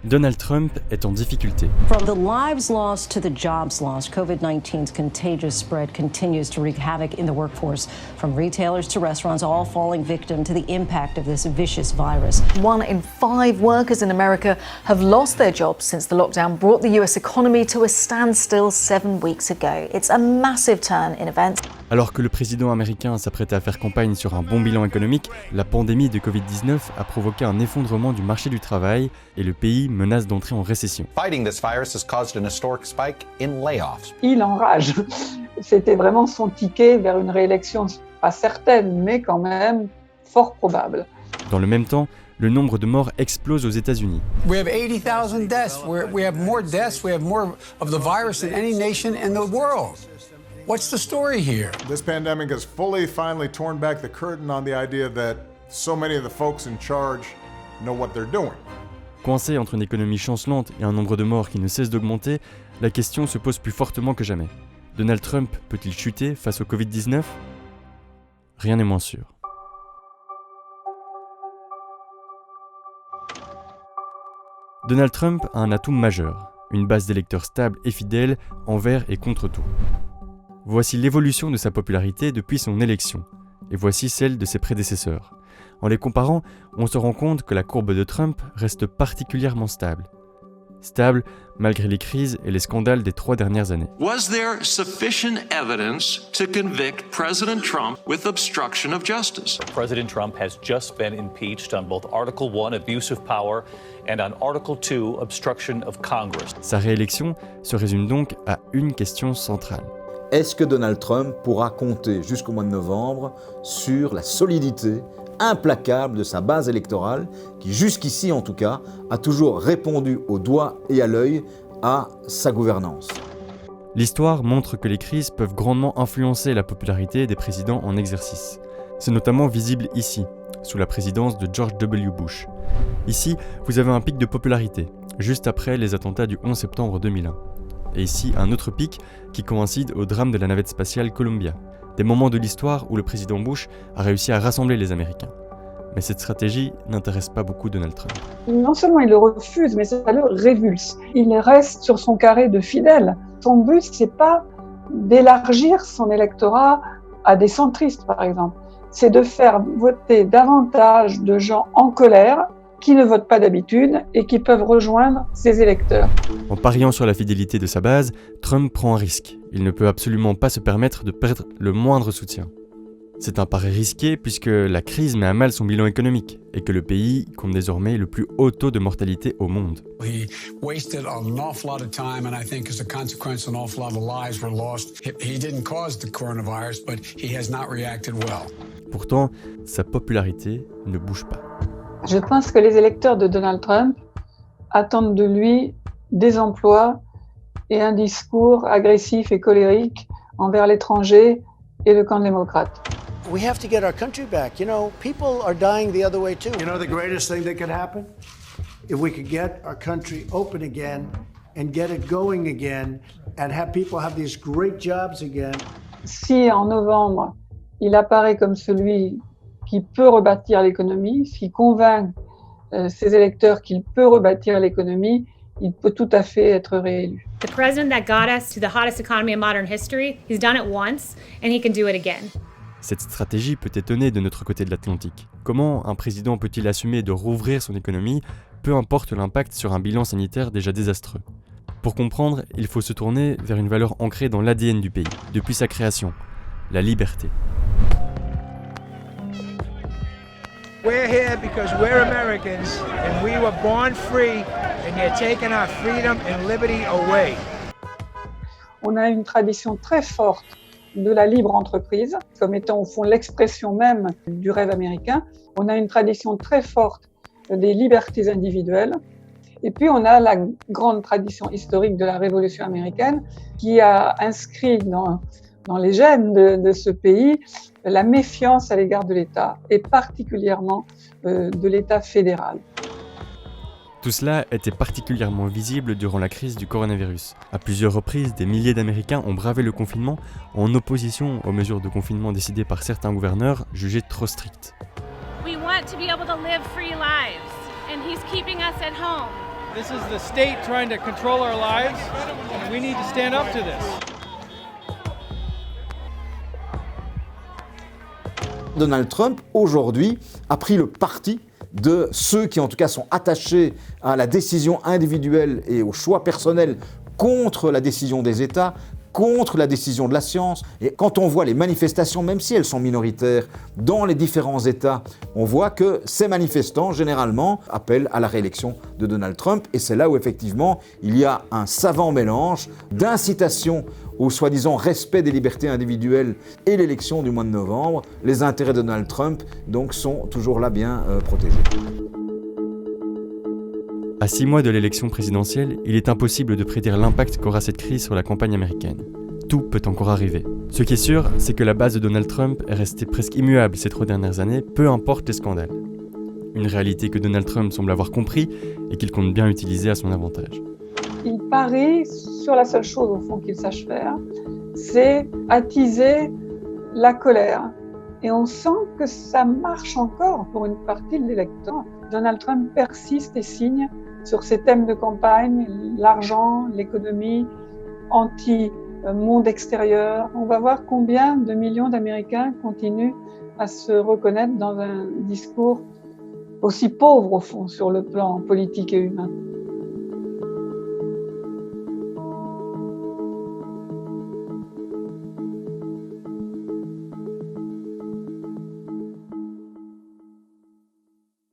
Donald Trump est en difficulté. From the lives lost to the jobs lost, COVID-19's contagious spread continues to wreak havoc in the workforce. From retailers to restaurants, all falling victim to the impact of this vicious virus. 1 in 5 workers in America have lost their jobs since the lockdown brought the US economy to a standstill 7 weeks ago. It's a massive turn in events. Alors que le président américain s'apprêtait à faire campagne sur un bon bilan économique, la pandémie de Covid-19 a provoqué un effondrement du marché du travail et le pays menace d'entrer en récession. Fighting this virus has caused an historic spike in layoffs. Il enrage. C'était vraiment son ticket vers une réélection, pas certaine, mais quand même fort probable. Dans le même temps, le nombre de morts explose aux États-Unis. We have 80,000 deaths. We have more deaths. We have more of the virus than any nation in the world. What's the story here? This pandemic has finally torn back the curtain on the idea that so many of the folks in charge know what they're doing. Coincé entre une économie chancelante et un nombre de morts qui ne cesse d'augmenter, la question se pose plus fortement que jamais. Donald Trump peut-il chuter face au Covid-19 ? Rien n'est moins sûr. Donald Trump a un atout majeur, une base d'électeurs stable et fidèle envers et contre tout. Voici l'évolution de sa popularité depuis son élection, et voici celle de ses prédécesseurs. En les comparant, on se rend compte que la courbe de Trump reste particulièrement stable. Stable malgré les crises et les scandales des 3 dernières années. Was there sufficient evidence to convict President Trump with obstruction of justice? President Trump has just been impeached on both Article 1, abuse of power, and on Article 2, obstruction of Congress. Sa réélection se résume donc à une question centrale. Est-ce que Donald Trump pourra compter jusqu'au mois de novembre sur la solidité implacable de sa base électorale qui, jusqu'ici en tout cas, a toujours répondu au doigt et à l'œil à sa gouvernance? L'histoire montre que les crises peuvent grandement influencer la popularité des présidents en exercice. C'est notamment visible ici, sous la présidence de George W. Bush. Ici, vous avez un pic de popularité, juste après les attentats du 11 septembre 2001. Et ici, un autre pic qui coïncide au drame de la navette spatiale Columbia. Des moments de l'histoire où le président Bush a réussi à rassembler les Américains. Mais cette stratégie n'intéresse pas beaucoup Donald Trump. Non seulement il le refuse, mais ça le révulse. Il reste sur son carré de fidèles. Son but, c'est pas d'élargir son électorat à des centristes, par exemple. C'est de faire voter davantage de gens en colère qui ne votent pas d'habitude et qui peuvent rejoindre ses électeurs. En pariant sur la fidélité de sa base, Trump prend un risque. Il ne peut absolument pas se permettre de perdre le moindre soutien. C'est un pari risqué puisque la crise met à mal son bilan économique et que le pays compte désormais le plus haut taux de mortalité au monde. He wasted an awful lot of time, and I think as a consequence, an awful lot of lives were lost. He didn't cause the coronavirus, but he has not reacted well. Pourtant, sa popularité ne bouge pas. Je pense que les électeurs de Donald Trump attendent de lui des emplois et un discours agressif et colérique envers l'étranger et le camp démocrate. We have to get our country back. You know, people are dying the other way too. You know the greatest thing that could happen? If we could get our country open again and get it going again and have people have these great jobs again. Si en novembre, il apparaît comme celui qui peut rebâtir l'économie, s'il convainc ses électeurs qu'il peut rebâtir l'économie, il peut tout à fait être réélu. The president that got us to the hottest economy in modern history, he's done it once and he can do it again. Cette stratégie peut étonner de notre côté de l'Atlantique. Comment un président peut-il assumer de rouvrir son économie, peu importe l'impact sur un bilan sanitaire déjà désastreux? Pour comprendre, il faut se tourner vers une valeur ancrée dans l'ADN du pays, depuis sa création, la liberté. We're here because we're Americans and we were born free and you're taking our freedom and liberty away. On a une tradition très forte de la libre entreprise, comme étant au fond l'expression même du rêve américain. On a une tradition très forte des libertés individuelles. Et puis on a la grande tradition historique de la Révolution américaine qui a inscrit dans les gènes de ce pays la méfiance à l'égard de l'État, et particulièrement de l'État fédéral. Tout cela était particulièrement visible durant la crise du coronavirus. À plusieurs reprises, des milliers d'Américains ont bravé le confinement en opposition aux mesures de confinement décidées par certains gouverneurs jugées trop strictes. We want to be able to live free lives, and he's keeping us at home. This is the state trying to control our lives, and we need to stand up to this. Donald Trump, aujourd'hui, a pris le parti de ceux qui, en tout cas, sont attachés à la décision individuelle et au choix personnel contre la décision des États, contre la décision de la science. Et quand on voit les manifestations, même si elles sont minoritaires, dans les différents États, on voit que ces manifestants, généralement, appellent à la réélection de Donald Trump. Et c'est là où, effectivement, il y a un savant mélange d'incitation au soi-disant respect des libertés individuelles et l'élection du mois de novembre. Les intérêts de Donald Trump, donc, sont toujours là bien protégés. À 6 mois de l'élection présidentielle, il est impossible de prédire l'impact qu'aura cette crise sur la campagne américaine. Tout peut encore arriver. Ce qui est sûr, c'est que la base de Donald Trump est restée presque immuable ces 3 dernières années, peu importe les scandales. Une réalité que Donald Trump semble avoir compris et qu'il compte bien utiliser à son avantage. Il parie sur la seule chose au fond qu'il sache faire, c'est attiser la colère. Et on sent que ça marche encore pour une partie de l'électorat. Donald Trump persiste et signe sur ses thèmes de campagne, l'argent, l'économie, anti-monde extérieur. On va voir combien de millions d'Américains continuent à se reconnaître dans un discours aussi pauvre au fond sur le plan politique et humain.